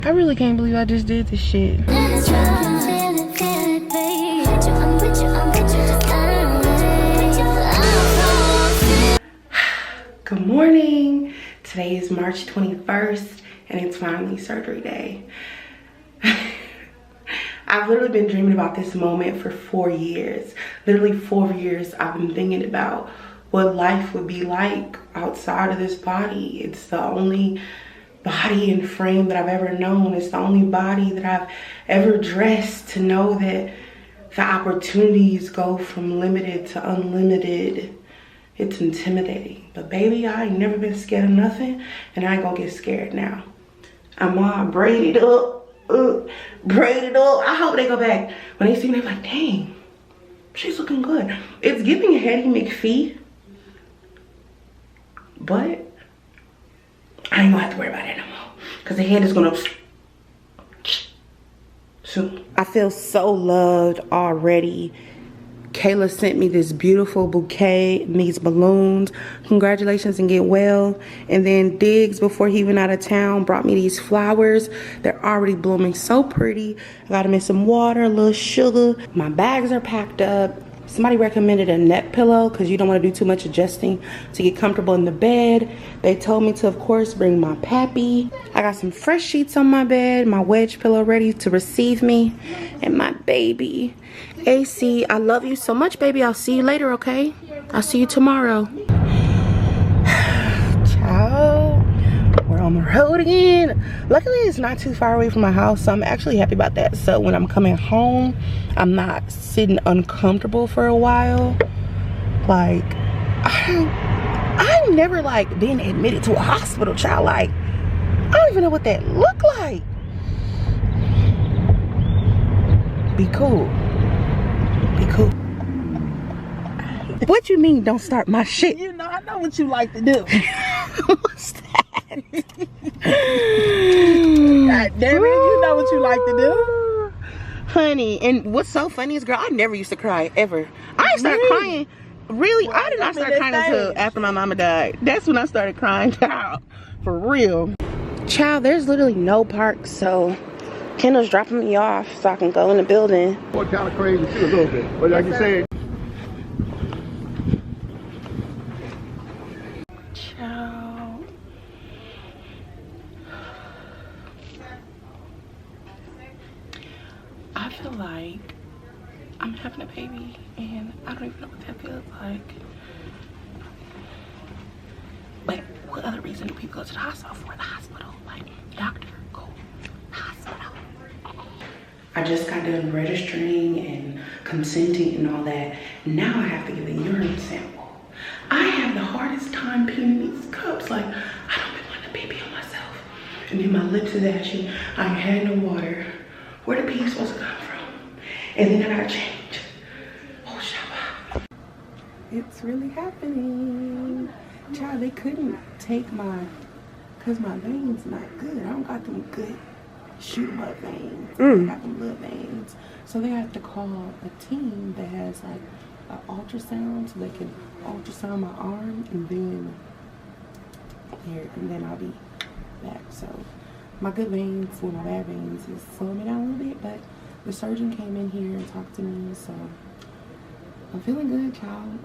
I really can't believe I just did this shit. Good morning. Today is March 21st and it's finally surgery day. I've literally been dreaming about this moment for 4 years. Literally 4 years I've been thinking about what life would be like outside of this body. It's the only body and frame that I've ever known. It's the only body that I've ever dressed to know that the opportunities go from limited to unlimited. It's intimidating. But baby, I ain't never been scared of nothing and I ain't gonna get scared now. I'm all braided up, braided up. I hope they go back. When they see me, they're like, dang, she's looking good. It's giving a Hetty McPhee, but I ain't gonna have to worry about it no more because the head is gonna soon. I feel so loved already. Kayla sent me this beautiful bouquet, these balloons. Congratulations and get well. And then Diggs, before he went out of town, brought me these flowers. They're already blooming so pretty. I got them in some water, a little sugar. My bags are packed up. Somebody recommended a neck pillow because you don't want to do too much adjusting to get comfortable in the bed. They told me to, of course, bring my pappy. I got some fresh sheets on my bed, my wedge pillow ready to receive me, and my baby. AC, I love you so much, baby. I'll see you later, okay? I'll see you tomorrow. Ciao. We're on the road again. Luckily, it's not too far away from my house, so I'm actually happy about that. So when I'm coming home, I'm not sitting uncomfortable for a while. Like, I've never like been admitted to a hospital, child. Like, I don't even know what that look like. Be cool. Be cool. What you mean don't start my shit? You know, I know what you like to do. What's that? God damn it, you know what you like to do. Honey, and what's so funny is, girl, I never used to cry, ever. I didn't start crying. Really? Well, I did not start crying until after my mama died. That's when I started crying, child. For real. Child, there's literally no park, so Kendall's dropping me off so I can go in the building. What kind of crazy too, a little bit. But like you said, Child. I feel like I'm having a baby and I don't even know what that feels like. But what other reason do people go to the hospital for? The hospital, like, doctor, go hospital. I just got done registering and consenting and all that. Now I have to give a urine sample. I have the hardest time peeing these cups. Like, I don't be wanting a baby on myself. And then my lips is ashy. I ain't had no water. Where the pee supposed to come from? And then I gotta change. Oh, Shabba. It's really happening. Child, they couldn't take cause my veins not good. I don't got them good shoot 'em up veins. I got them little veins. So they have to call a team that has like an ultrasound so they can ultrasound my arm and then I'll be back. So my good veins, well, my bad veins is slowing me down a little bit, but the surgeon came in here and talked to me, so I'm feeling good, child.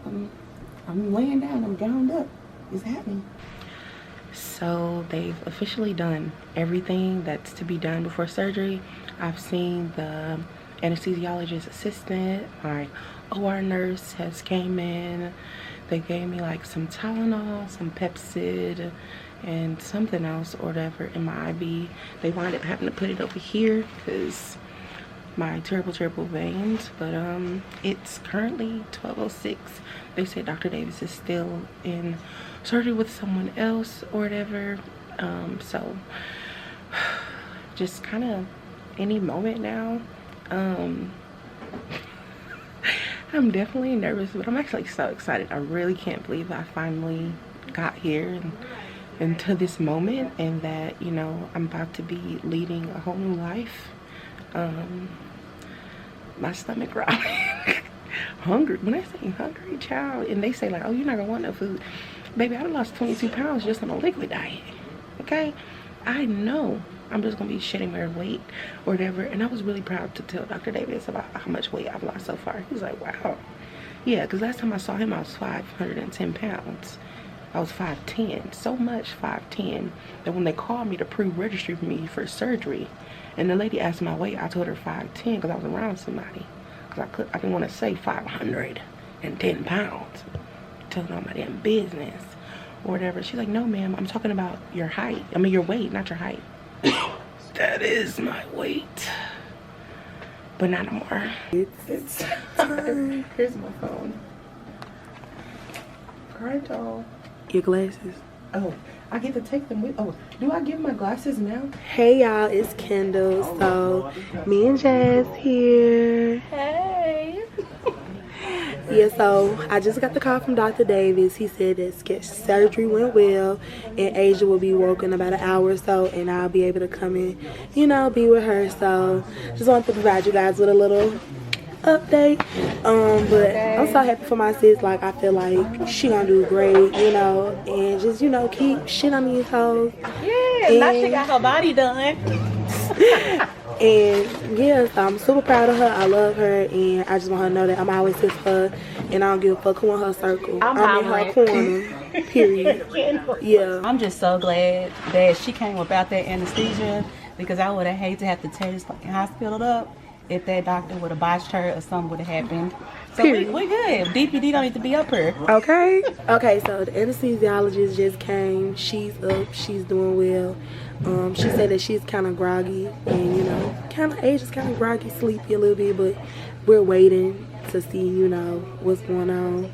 I'm laying down, I'm gowned up. It's happening. So they've officially done everything that's to be done before surgery. I've seen the anesthesiologist assistant, my OR nurse has came in. They gave me like some Tylenol, some Pepsid, and something else or whatever in my IV. They wound up having to put it over here because my terrible veins, but it's currently 12:06. They said Dr. Davis is still in surgery with someone else or whatever, so just kind of any moment now. I'm definitely nervous, but I'm actually so excited. I really can't believe I finally got here and to this moment, and that, you know, I'm about to be leading a whole new life. My stomach growling. Hungry. When I say hungry, child, and they say like, oh, you're not gonna want no food, baby, I done lost 22 pounds just on a liquid diet. Okay, I know I'm just gonna be shedding my weight or whatever. And I was really proud to tell Dr. Davis about how much weight I've lost so far. He was like, wow. Yeah, because last time I saw him, I was 510 pounds. I was 5'10", so much 5'10", that when they called me to pre-register me for surgery, and the lady asked my weight, I told her 5'10", because I was around somebody. Because I didn't want to say 510 pounds. Telling all my damn business or whatever. She's like, no, ma'am, I'm talking about your height. I mean, your weight, not your height. That is my weight. But not anymore. It's time. Here's my phone. Alright, y'all. Your glasses. Oh, I get to take them with. Oh, do I give my glasses now? Hey, y'all, it's Kendall. So, me and Jazz here. Hey. Yeah, so I just got the call from Dr. Davis. He said that surgery went well, and Asia will be woken in about an hour or so, and I'll be able to come in, you know, be with her. So, just wanted to provide you guys with a little update. But I'm so happy for my sis. Like, I feel like she gonna do great, you know, and just, you know, keep shit on these hoes. Yeah, and now she got her body done. And yeah, so I'm super proud of her. I love her, and I just want her to know that I'm always here for her, and I don't give a fuck who in her circle. I'm in her corner. Period. Yeah. I'm just so glad that she came without that anesthesia, because I would have hated to have to tear this fucking hospital up if that doctor would have botched her or something would have happened. So we good. DPD don't need to be up here. Okay. Okay, so the anesthesiologist just came. She's up. She's doing well. She said that she's kind of groggy, and, you know, kind of Asia's kind of groggy, sleepy a little bit, but we're waiting to see, you know, what's going on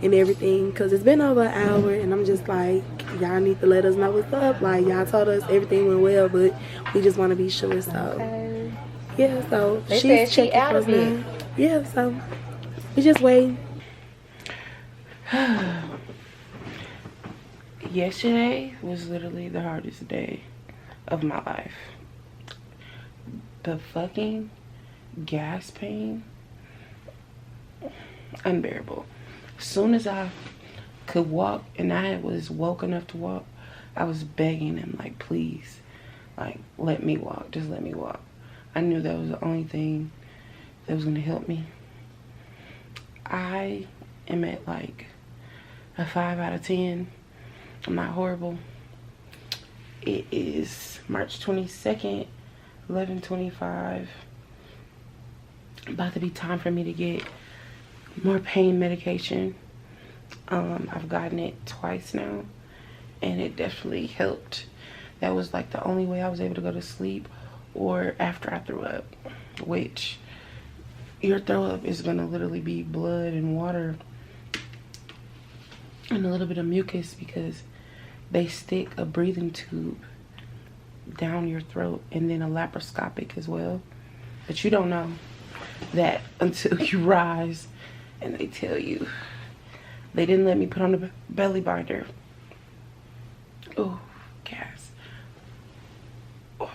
and everything, because it's been over an hour, and I'm just like, y'all need to let us know what's up. Like, y'all told us everything went well, but we just want to be sure. So yeah, so They she's said she checking out for of it. now. Yeah, so we just waiting. Yesterday was literally the hardest day of my life. The fucking gas pain, unbearable. As soon as I could walk and I was woke enough to walk, I was begging him, like, please, like, let me walk, just let me walk. I knew that was the only thing that was gonna help me. I am at like a 5 out of 10. I'm not horrible. It is March 22nd, 11:25. About to be time for me to get more pain medication. I've gotten it twice now, and it definitely helped. That was like the only way I was able to go to sleep, or after I threw up, which your throw up is gonna literally be blood and water and a little bit of mucus, because they stick a breathing tube down your throat and then a laparoscopic as well. But you don't know that until you rise and they tell you. They didn't let me put on the belly binder. Oh, gas. Oh.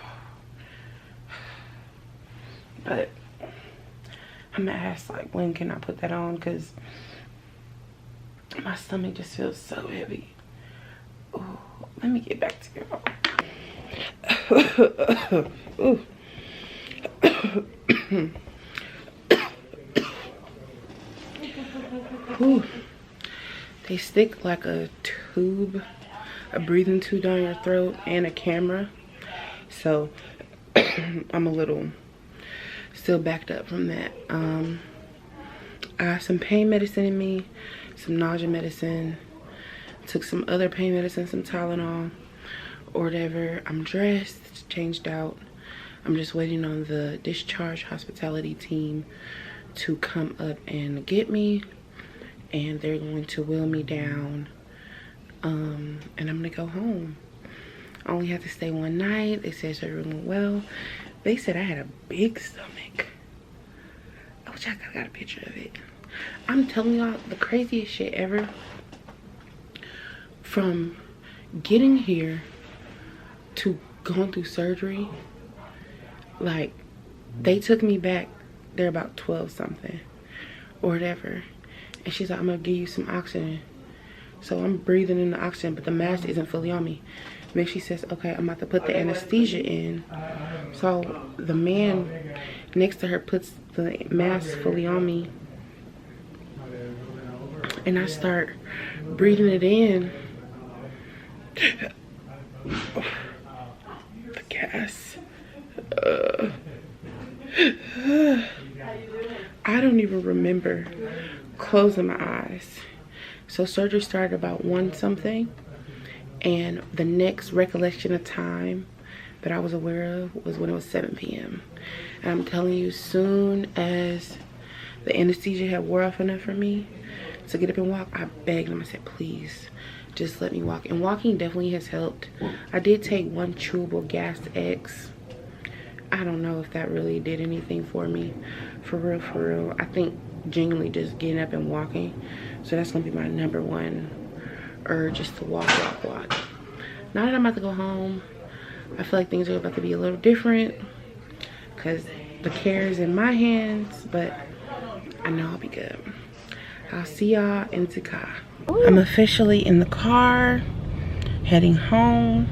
But I'm gonna ask, like, when can I put that on? Because my stomach just feels so heavy. Oh, let me get back to y'all. Ooh. They stick like a tube, a breathing tube down your throat, and a camera. So I'm a little still backed up from that. I have some pain medicine in me, some nausea medicine, took some other pain medicine, some Tylenol or whatever. I'm dressed, changed out. I'm just waiting on the discharge hospitality team to come up and get me, and they're going to wheel me down, and I'm gonna go home. I only have to stay one night. They said surgery went well. They said I had a big stomach. I wish I got a picture of it. I'm telling y'all the craziest shit ever. From getting here to going through surgery, like, they took me back there about 12 something or whatever, and she's like, I'm gonna give you some oxygen. So I'm breathing in the oxygen, but the mask isn't fully on me. Then she says, okay, I'm about to put the anesthesia in. So the man next to her puts the mask fully on me. And I start breathing it in. The gas. I don't even remember closing my eyes. So surgery started about 1 something. And the next recollection of time that I was aware of was when it was 7 p.m. And I'm telling you, soon as the anesthesia had wore off enough for me to get up and walk, I begged him. I said, please, just let me walk. And walking definitely has helped. I did take 1 chewable gas X. I don't know if that really did anything for me. For real. I think genuinely just getting up and walking. So that's gonna be my #1 urge, just to walk. Now that I'm about to go home, I feel like things are about to be a little different because the care is in my hands, but I know I'll be good. I'll see y'all in the car. I'm officially in the car, heading home.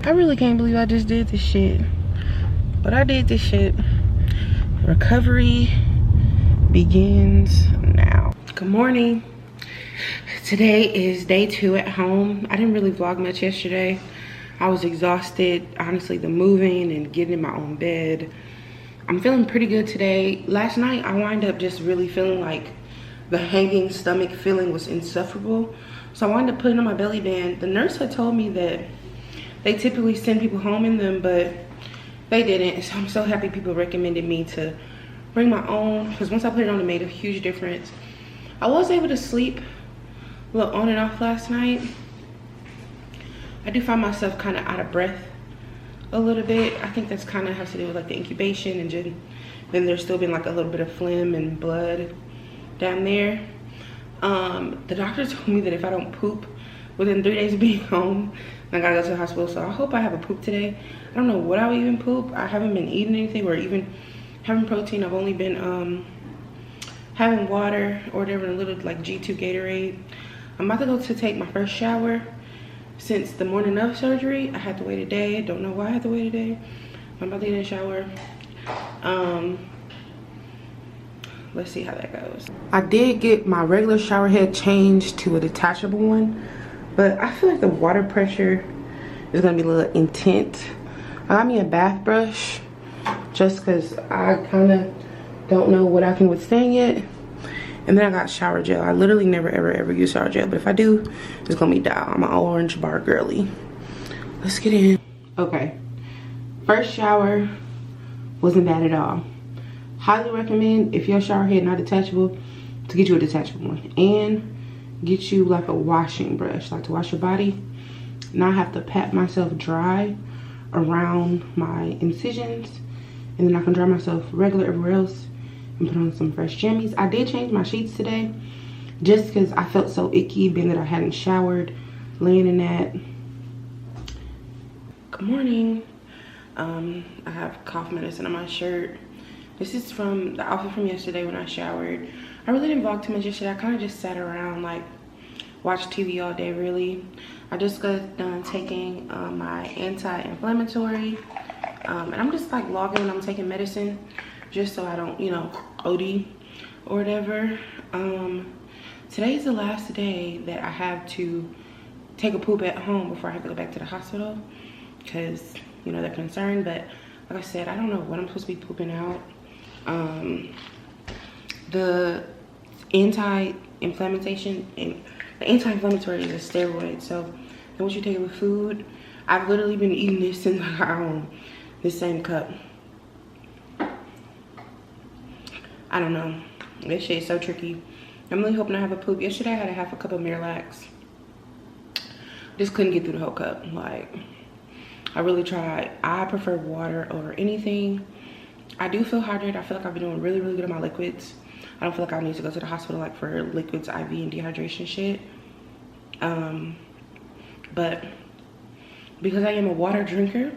I really can't believe I just did this shit. But I did this shit. Recovery begins now. Good morning. Today is day 2 at home. I didn't really vlog much yesterday. I was exhausted. Honestly, the moving and getting in my own bed. I'm feeling pretty good today. Last night, I wound up just really feeling like the hanging stomach feeling was insufferable. So I wound up putting on my belly band. The nurse had told me that they typically send people home in them, but they didn't. So I'm so happy people recommended me to bring my own, because once I put it on, it made a huge difference. I was able to sleep a little on and off last night. I do find myself kind of out of breath a little bit. I think that's kind of has to do with like the incubation, and then there's still been like a little bit of phlegm and blood down there. The doctor told me that if I don't poop within 3 days of being home, I gotta go to the hospital. So I hope I have a poop today. I don't know what I'll even poop. I haven't been eating anything or even having protein. I've only been having water or whatever, a little like G2 Gatorade. I'm about to go to take my first shower. Since the morning of surgery, I had to wait a day. I don't know why I had to wait a day. I'm about to get in the shower. Let's see how that goes. I did get my regular shower head changed to a detachable one, but I feel like the water pressure is gonna be a little intense. I got me a bath brush just because I kind of don't know what I can withstand yet. And then I got shower gel. I literally never ever use shower gel, but if I do, it's gonna be Dial. I'm an orange bar girly. Let's get in. Okay, first shower wasn't bad at all. Highly recommend, if your shower head not detachable, to get you a detachable one, and get you like a washing brush, like to wash your body. Now I have to pat myself dry around my incisions, and then I can dry myself regular everywhere else and put on some fresh jammies. I did change my sheets today just because I felt so icky being that I hadn't showered, laying in that. Good morning. I have cough medicine on my shirt. This is from the outfit from yesterday when I showered. I really didn't vlog too much yesterday. I kind of just sat around, like, watched TV all day, really. I just got done taking my anti-inflammatory. And I'm just, like, logging when I'm taking medicine just so I don't, you know, OD or whatever. Today's the last day that I have to take a poop at home before I have to go back to the hospital because, you know, they're concerned. But like I said, I don't know what I'm supposed to be pooping out. The anti-inflammatory is a steroid, so then once you take it with food, I've literally been eating this since I got home, this same cup. I don't know, this shit is so tricky. I'm really hoping I have a poop. Yesterday I had a half a cup of Miralax. Just couldn't get through the whole cup. Like, I really tried. I prefer water over anything. I do feel hydrated. I feel like I've been doing really good on my liquids. I don't feel like I need to go to the hospital like for liquids, IV, and dehydration shit. But because I am a water drinker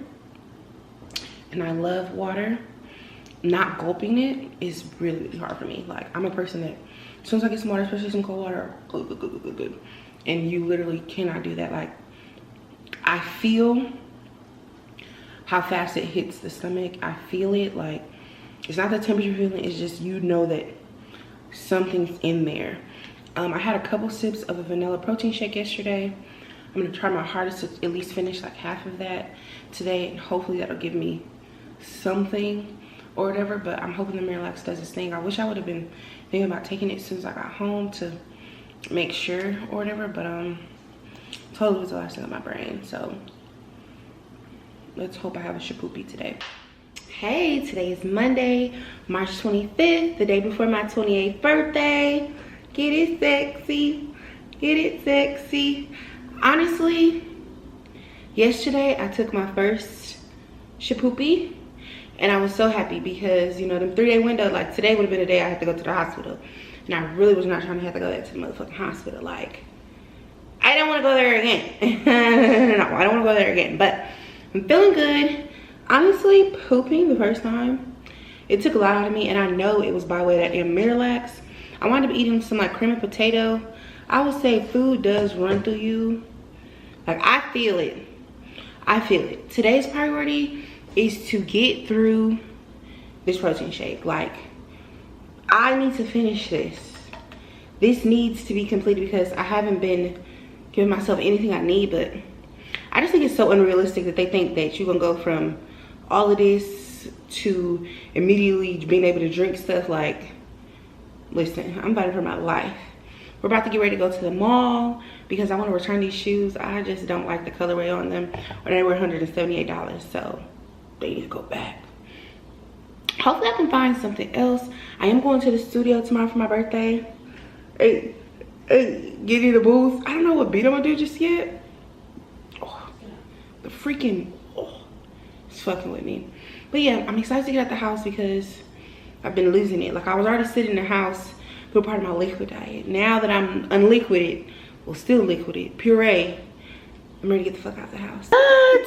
and I love water, not gulping it is really hard for me. Like, I'm a person that as soon as I get some water, especially some cold water, good. and you literally cannot do that. Like, I feel how fast it hits the stomach. I feel it. Like, it's not the temperature feeling, it's just, you know that something's in there. I had a couple sips of a vanilla protein shake yesterday. I'm gonna try my hardest to at least finish like half of that today, and hopefully that'll give me something or whatever. But I'm hoping the Miralax does its thing. I wish I would have been thinking about taking it as soon as I got home to make sure or whatever, but totally was the last thing on my brain. So let's hope I have a shapoopy today. Hey, today is Monday, March 25th, the day before my 28th birthday. Get it sexy, get it sexy. Honestly, yesterday I took my first shapoopy, and I was so happy because, you know, the 3-day window, like today would have been a day I had to go to the hospital, and I really was not trying to have to go back to the motherfucking hospital. Like, I don't want to go there again. No, I don't want to go there again, but I'm feeling good. Honestly, pooping the first time, it took a lot out of me, and I know it was by way of that damn Miralax. I wound up eating some like cream and potato. I would say food does run through you. Like, I feel it. I feel it. Today's priority is to get through this protein shake. Like, I need to finish this. This needs to be completed because I haven't been giving myself anything I need, but I just think it's so unrealistic that they think that you're gonna go from all of this to immediately being able to drink stuff. Like, listen, I'm fighting for my life. We're about to get ready to go to the mall because I want to return these shoes. I just don't like the colorway on them, or they were $178, so they need to go back. Hopefully I can find something else. I am going to the studio tomorrow for my birthday. Hey, getting the booth. I don't know what beat I'm gonna do just yet. Oh, the freaking, it's fucking with me. But yeah, I'm excited to get out the house because I've been losing it. Like, I was already sitting in the house for part of my liquid diet. Now that I'm unliquided, well, still liquided, puree, I'm ready to get the fuck out of the house.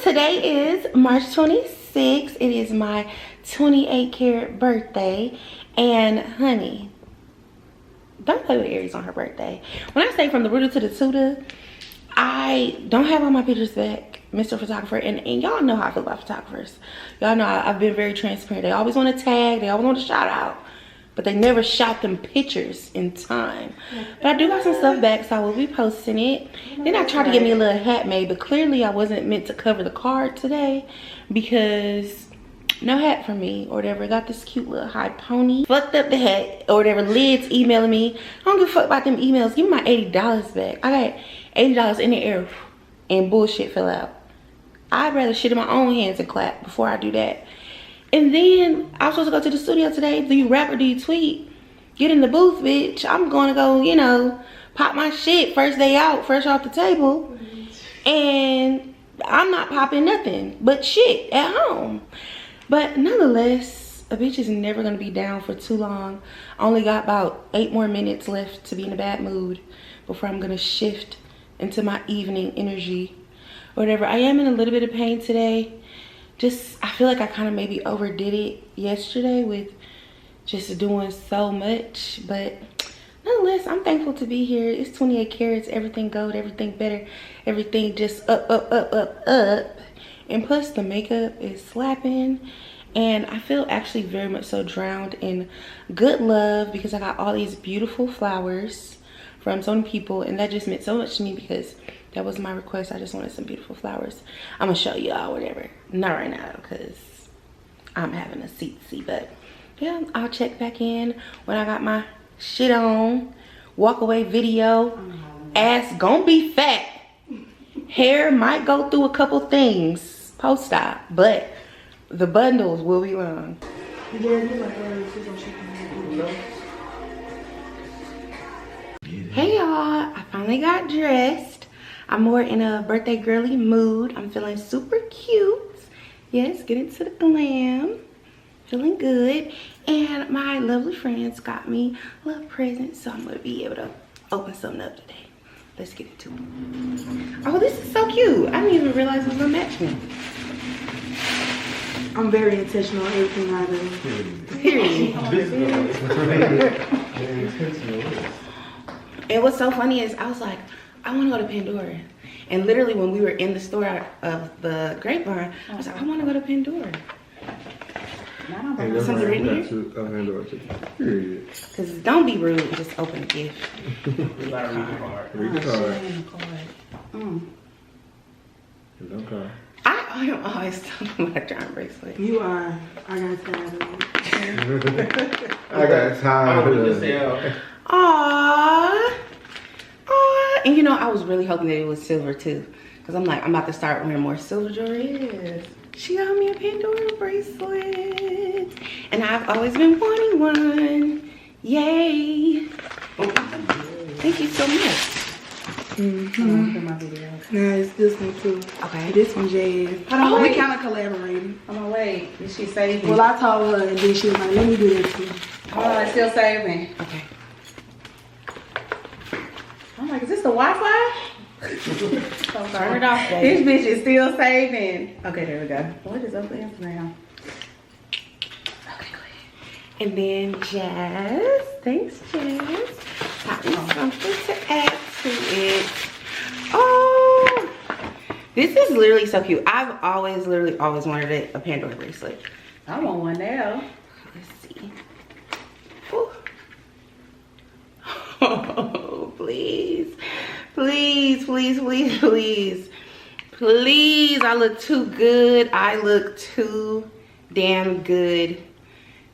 Today is March 26th. It is my 28 karat birthday. And honey, don't play with Aries on her birthday. When I say from the rooter to the tutor, I don't have all my pictures back, Mr. Photographer, and y'all know how I feel about photographers. Y'all know I've been very transparent. They always want to tag, they always want to shout out, but they never shot them pictures in time. But I do got some stuff back, so I will be posting it. Then I tried to get me a little hat made, but clearly I wasn't meant to cover the card today because no hat for me or whatever. Got this cute little high pony. Fucked up the hat or whatever. Lid's emailing me. I don't give a fuck about them emails. Give me my $80 back. I got $80 in the air and bullshit fell out. I'd rather shit in my own hands and clap before I do that. And then I was supposed to go to the studio today. Do you rap or do you tweet? Get in the booth, bitch. I'm going to go, you know, pop my shit first day out, fresh off the table. And I'm not popping nothing but shit at home. But nonetheless, a bitch is never going to be down for too long. I only got about 8 more minutes left to be in a bad mood before I'm going to shift into my evening energy or whatever. I am in a little bit of pain today. I feel like I kind of maybe overdid it yesterday with just doing so much. But nonetheless, I'm thankful to be here. It's 28 carats, everything gold, everything better, everything just up, up, up, up, up. And plus the makeup is slapping, and I feel actually very much so drowned in good love because I got all these beautiful flowers from so many people, and that just meant so much to me because that was my request. I just wanted some beautiful flowers. I'm gonna show y'all whatever. Not right now because I'm having a seat, but yeah, I'll check back in when I got my shit on. Walk away video. Ass gonna be fat. Hair might go through a couple things post-op, but the bundles will be long. Hey y'all, I finally got dressed. I'm more in a birthday girly mood. I'm feeling super cute. Yes, get into the glam. Feeling good. And my lovely friends got me a little present, so I'm gonna be able to open something up today. Let's get into it. Oh, this is so cute. I didn't even realize it was gonna match me. I'm very intentional on everything I do. Period. And what's so funny is I was like, I want to go to Pandora. And literally when we were in the store of the Grapevine, I was like, I want to go to Pandora. Hey, Something written here? Pandora too. Period. Because don't be rude and just open a gift. Read the card. No card. I am always talking about a charm bracelet. You are. I got tired of it. I got tired of it. Aww. Aww. And you know, I was really hoping that it was silver too. Because I'm like, I'm about to start wearing more silver jewelry. Yes. She got me a Pandora bracelet. And I've always been wanting one. Yay. Thank you so much. Nice, this one too. Okay. This one, Jazz. on, We wait. kind of collaborating. Hold on, wait. Is she saving? Well, I told her, and then she was like, let me do that too. Hold on, it's still saving. Okay. I'm like, is this the Wi-Fi? Turn it off, This baby. bitch is still saving. Okay, there we go. What is up with Instagram? Okay, go ahead. And then Jazz. Thanks, Jazz. Got me something to add to it. Oh, this is literally so cute. I've literally always wanted a Pandora bracelet. I want one now. Let's see. Ooh. Oh, please. Please, please, please, please. Please, I look too good. I look too damn good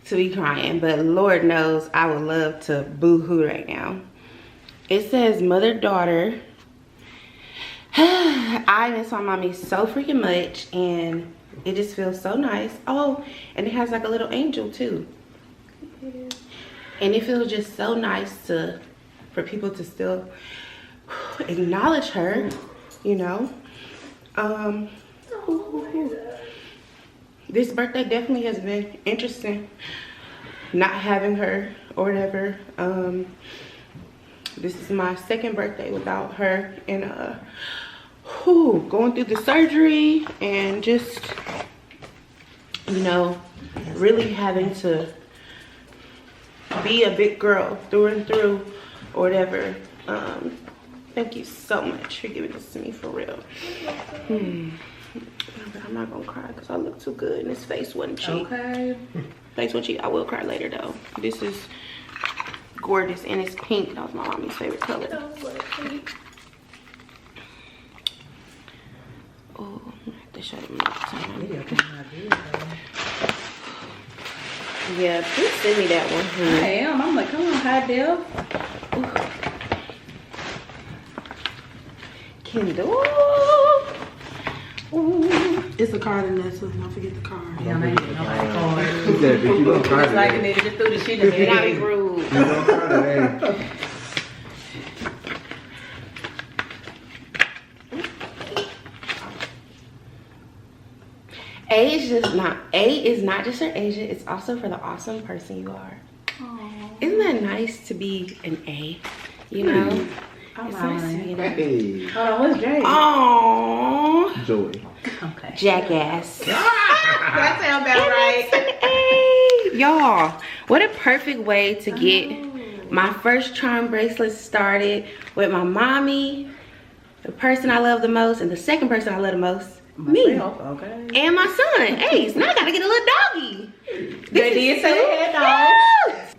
to be crying. But Lord knows I would love to boo-hoo right now. It says mother-daughter. I miss my mommy so freaking much, and it just feels so nice. Oh, and it has like a little angel too. And it feels just so nice for people to still acknowledge her, you know. This birthday definitely has been interesting, not having her or whatever. This is my second birthday without her, and going through the surgery and just, you know, really having to be a big girl through and through or whatever. Thank you so much for giving this to me, for real. But I'm not gonna cry because I look too good and this face wasn't cheap. Okay. Face wasn't cheap. I will cry later though. This is gorgeous and it's pink. That was my mommy's favorite color. Oh, I have to show them another time. Yeah, please send me that one. I am. I'm like, come on, high def. Kindle. Ooh. It's a card in there, so don't forget the card. Yeah, I ain't getting no card. She said, bitch, you don't cry It's like a today. nigga just threw the shit in You're not there. rude. You don't cry today. A is not just for Asia, it's also for the awesome person you are. Aww. Isn't that nice to be an A? You know? I'm It's nice to be an A. Hey. Hold on, what's Jay? Aww. Joey. Okay. Jackass. That sounds about right. It's an A. Y'all, what a perfect way to get my first charm bracelet started with my mommy, the person I love the most, and the second person I love the most, me. Myself, okay. And my son, Ace. Now I gotta get a little doggy. They did say they had dogs. Yes.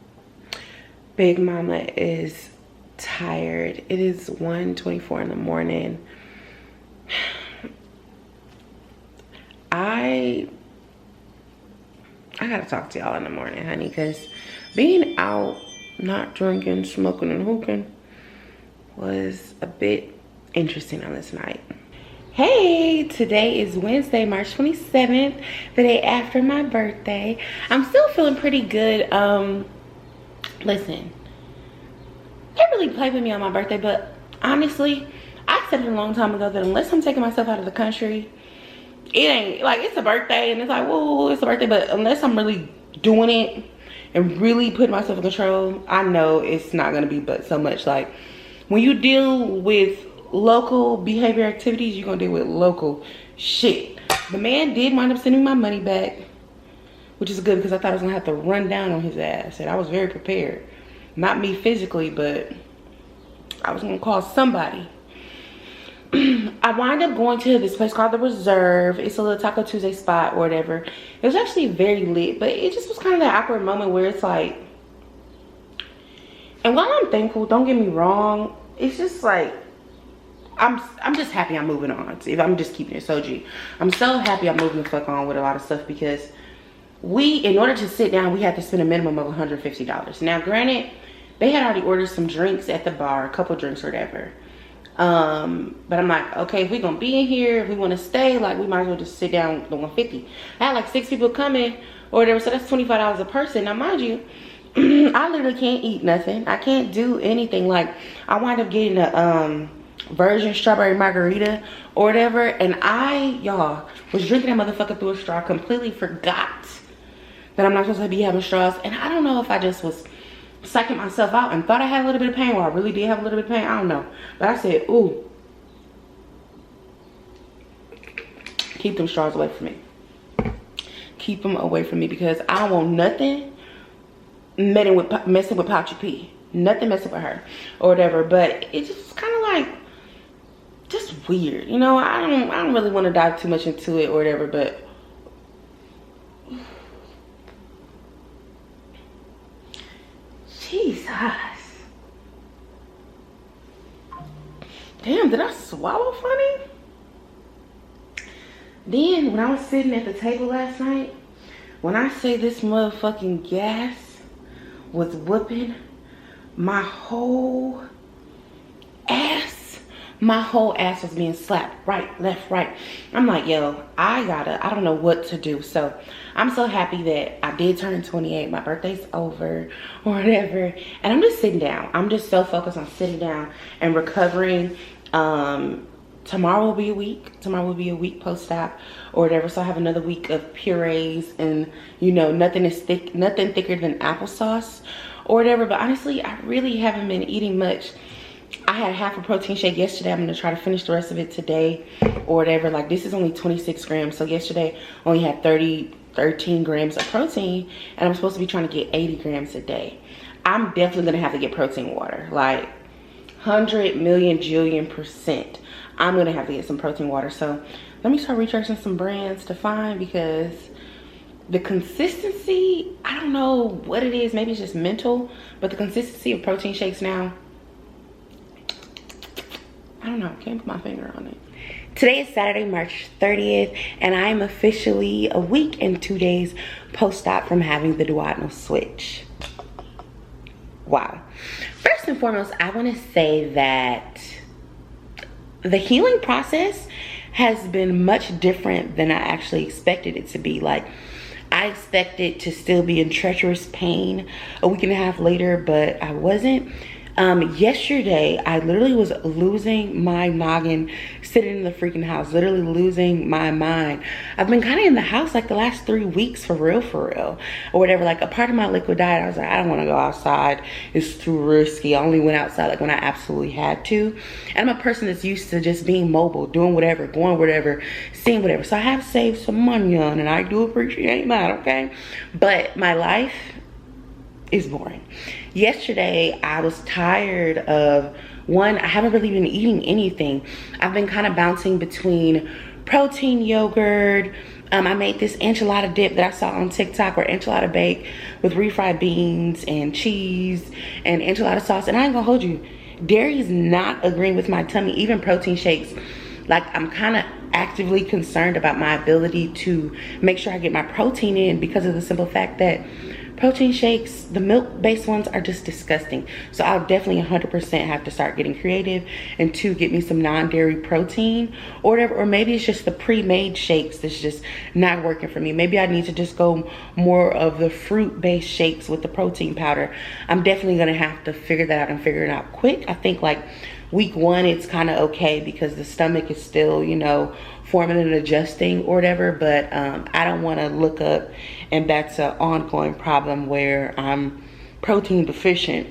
Big Mama is tired. It is 1:24 in the morning. I gotta talk to y'all in the morning, honey, because being out, not drinking, smoking, and hookah was a bit interesting on this night. Hey, today is Wednesday, March 27th, the day after my birthday. I'm still feeling pretty good. Listen, they really played with me on my birthday, but honestly, I said it a long time ago that unless I'm taking myself out of the country, it ain't, like, it's a birthday, and it's like, whoa, it's a birthday, but unless I'm really doing it and really putting myself in control, I know it's not gonna be but so much. Like, when you deal with local behavior activities, you're gonna deal with local shit. The man did wind up sending my money back, which is good because I thought I was gonna have to run down on his ass, and I was very prepared. Not me physically, but I was gonna call somebody I wind up going to this place called The Reserve. It's a little Taco Tuesday spot or whatever. It was actually very lit, but it just was kind of that awkward moment where it's like, and while I'm thankful, don't get me wrong, it's just like, I'm just happy I'm moving on. If I'm just keeping it so G. I'm so happy I'm moving the fuck on with a lot of stuff, because in order to sit down, we had to spend a minimum of $150. Now, granted, they had already ordered some drinks at the bar, a couple drinks or whatever. But I'm like, okay, if we're gonna be in here, if we want to stay, like, we might as well just sit down with the 150. I had like 6 people coming or whatever, so that's $25 a person. Now, mind you, I literally can't eat nothing. I can't do anything. Like, I wind up getting a virgin strawberry margarita or whatever, and y'all was drinking that motherfucker through a straw, completely forgot that I'm not supposed to be having straws. And I don't know if I just was psyching myself out and thought I had a little bit of pain, or I really did have a little bit of pain. I don't know, but I said, ooh, keep them straws away from me. Keep them away from me, because I don't want nothing messing with Pouchy P. Nothing messing with her or whatever. But it just kind of like, just weird, you know. I don't really want to dive too much into it or whatever, but Jesus. Damn, did I swallow funny? Then, when I was sitting at the table last night, when I say this motherfucking gas was whooping my whole ass was being slapped right, left, right. I'm like, yo, I don't know what to do. So I'm so happy that I did turn 28. My birthday's over or whatever. And I'm just sitting down. I'm just so focused on sitting down and recovering. Tomorrow will be a week. Tomorrow will be a week post-op or whatever. So I have another week of purees and, you know, nothing thicker than applesauce or whatever. But honestly, I really haven't been eating much. I had half a protein shake yesterday. I'm gonna try to finish the rest of it today or whatever. Like, this is only 26 grams. So yesterday only had 13 grams of protein, and I'm supposed to be trying to get 80 grams a day. I'm definitely gonna have to get protein water, like 100 million jillion %. I'm gonna have to get some protein water. So let me start researching some brands to find, because the consistency, I don't know what it is. Maybe it's just mental, but the consistency of protein shakes now, I don't know, can't put my finger on it. Today is Saturday, March 30th, and I am officially a week and 2 days post-op from having the duodenal switch. Wow. First and foremost, I want to say that the healing process has been much different than I actually expected it to be. Like, I expected to still be in treacherous pain a week and a half later, but I wasn't. Yesterday, I literally was losing my noggin, sitting in the freaking house, literally losing my mind. I've been kind of in the house like the last 3 weeks, for real, or whatever. Like, a part of my liquid diet, I was like, I don't want to go outside. It's too risky. I only went outside like when I absolutely had to. And I'm a person that's used to just being mobile, doing whatever, going whatever, seeing whatever. So I have saved some money on, and I do appreciate that, okay? But my life is boring. Yesterday, I was tired of, one, I haven't really been eating anything. I've been kind of bouncing between protein yogurt. I made this enchilada dip that I saw on TikTok, or enchilada bake with refried beans and cheese and enchilada sauce. And I ain't gonna hold you, dairy is not agreeing with my tummy, even protein shakes. Like, I'm kind of actively concerned about my ability to make sure I get my protein in, because of the simple fact that protein shakes, the milk-based ones, are just disgusting. So I'll definitely 100% have to start getting creative, and to get me some non-dairy protein or whatever. Or maybe it's just the pre-made shakes that's just not working for me. Maybe I need to just go more of the fruit-based shakes with the protein powder. I'm definitely gonna have to figure that out, and figure it out quick. I think like week 1, it's kind of okay, because the stomach is still, you know, forming and adjusting or whatever. But I don't want to look up and that's an ongoing problem where I'm protein deficient.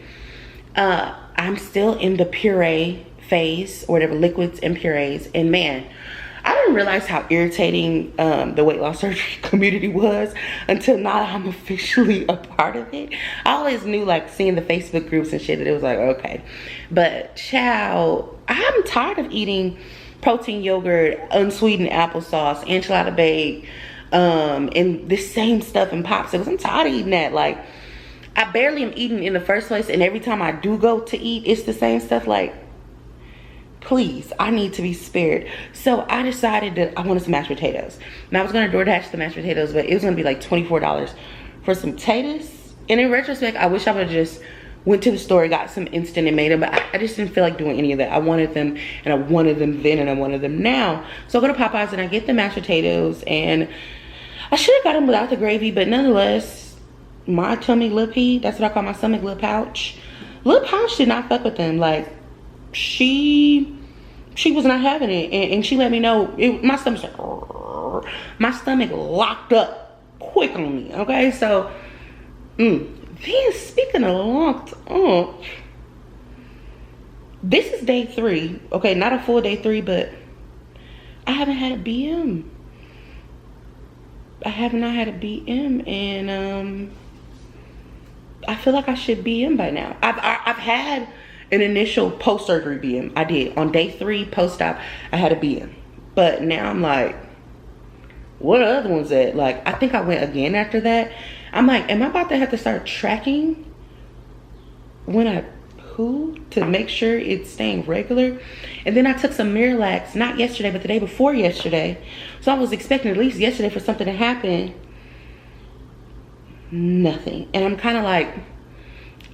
I'm still in the puree phase, or whatever, liquids and purees. And man, I didn't realize how irritating the weight loss surgery community was until now I'm officially a part of it. I always knew, like, seeing the Facebook groups and shit, that it was like, okay. But child, I'm tired of eating protein yogurt, unsweetened applesauce, enchilada bake, and this same stuff and popsicles. I'm tired of eating that. Like, I barely am eating in the first place, and every time I do go to eat, it's the same stuff. Like, please, I need to be spared. So I decided that I wanted some mashed potatoes. And I was gonna DoorDash the mashed potatoes, but it was gonna be like $24 for some potatoes. And in retrospect, I wish I would have just went to the store, got some instant and made them, but I just didn't feel like doing any of that. I wanted them, and I wanted them then, and I wanted them now. So I go to Popeyes and I get the mashed potatoes, and I should have got them without the gravy, but nonetheless, my tummy Lil P, that's what I call my stomach, Lil Pouch. Lil Pouch did not fuck with them. Like, she was not having it, and she let me know. My stomach's like, my stomach locked up quick on me. Okay, so then speaking of locked up, this is day 3. Okay, not a full day 3, but I haven't had a BM. I have not had a BM, and I feel like I should BM by now. I've had an initial post-surgery BM. I did. On day 3 post-op, I had a BM. But now I'm like, what are other ones at? Like, I think I went again after that. I'm like, am I about to have to start tracking when I poo to make sure it's staying regular? And then I took some Miralax, not yesterday, but the day before yesterday. So I was expecting at least yesterday for something to happen. Nothing. And I'm kind of like,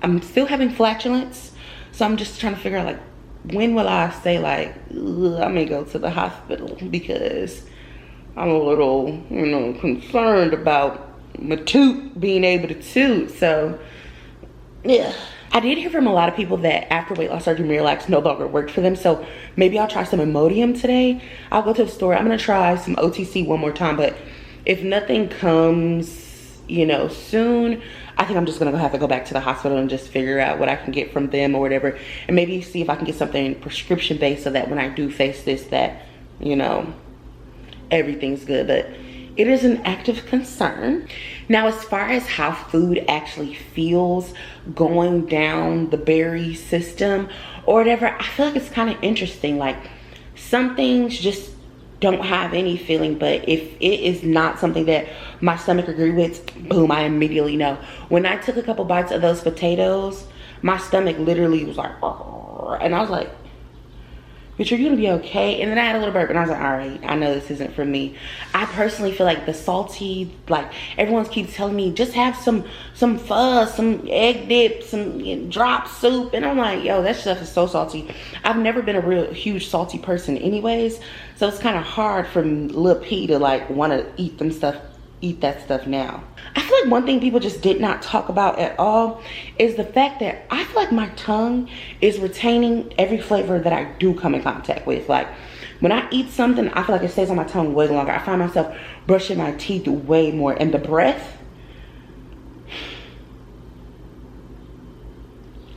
I'm still having flatulence. So I'm just trying to figure out, like, when will I say, like, I may go to the hospital, because I'm a little, you know, concerned about my toot being able to toot. So, yeah. I did hear from a lot of people that after weight loss surgery, Miralax no longer worked for them. So maybe I'll try some Imodium today. I'll go to the store. I'm going to try some OTC one more time. But if nothing comes, you know, soon, I think I'm just going to have to go back to the hospital and just figure out what I can get from them or whatever. And maybe see if I can get something prescription based, so that when I do face this, that, you know, everything's good. But it is an active concern. Now, as far as how food actually feels going down the berry system or whatever, I feel like it's kind of interesting. Like, some things just don't have any feeling, but if it is not something that my stomach agree with, boom, I immediately know. When I took a couple bites of those potatoes, my stomach literally was like, and I was like, but you're gonna be okay. And then I had a little burp, and I was like, all right, I know this isn't for me. I personally feel like the salty, like, everyone keeps telling me, just have some fuzz, some egg dip, some drop soup. And I'm like, yo, that stuff is so salty. I've never been a real huge salty person anyways. So it's kind of hard for Lil P to, like, want to eat that stuff now. I feel like one thing people just did not talk about at all is the fact that I feel like my tongue is retaining every flavor that I do come in contact with. Like, when I eat something, I feel like it stays on my tongue way longer. I find myself brushing my teeth way more. And the breath,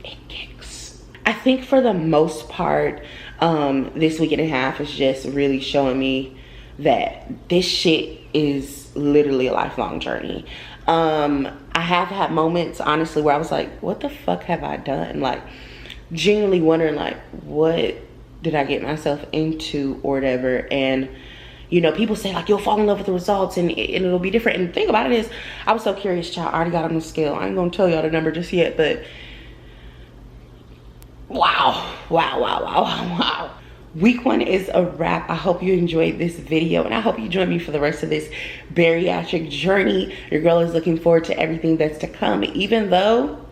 it kicks. I think for the most part, this week and a half is just really showing me that this shit is literally a lifelong journey. I have had moments, honestly, where I was like, what the fuck have I done? Like, genuinely wondering, like, what did I get myself into or whatever. And, you know, people say, like, you'll fall in love with the results and it'll be different. And the thing about it is, I was so curious, child. I already got on the scale. I ain't gonna tell y'all the number just yet, but wow. Week 1 is a wrap. I hope you enjoyed this video, and I hope you join me for the rest of this bariatric journey. Your girl is looking forward to everything that's to come, even though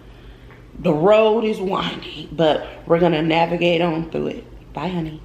the road is winding, but we're gonna navigate on through it. Bye, honey.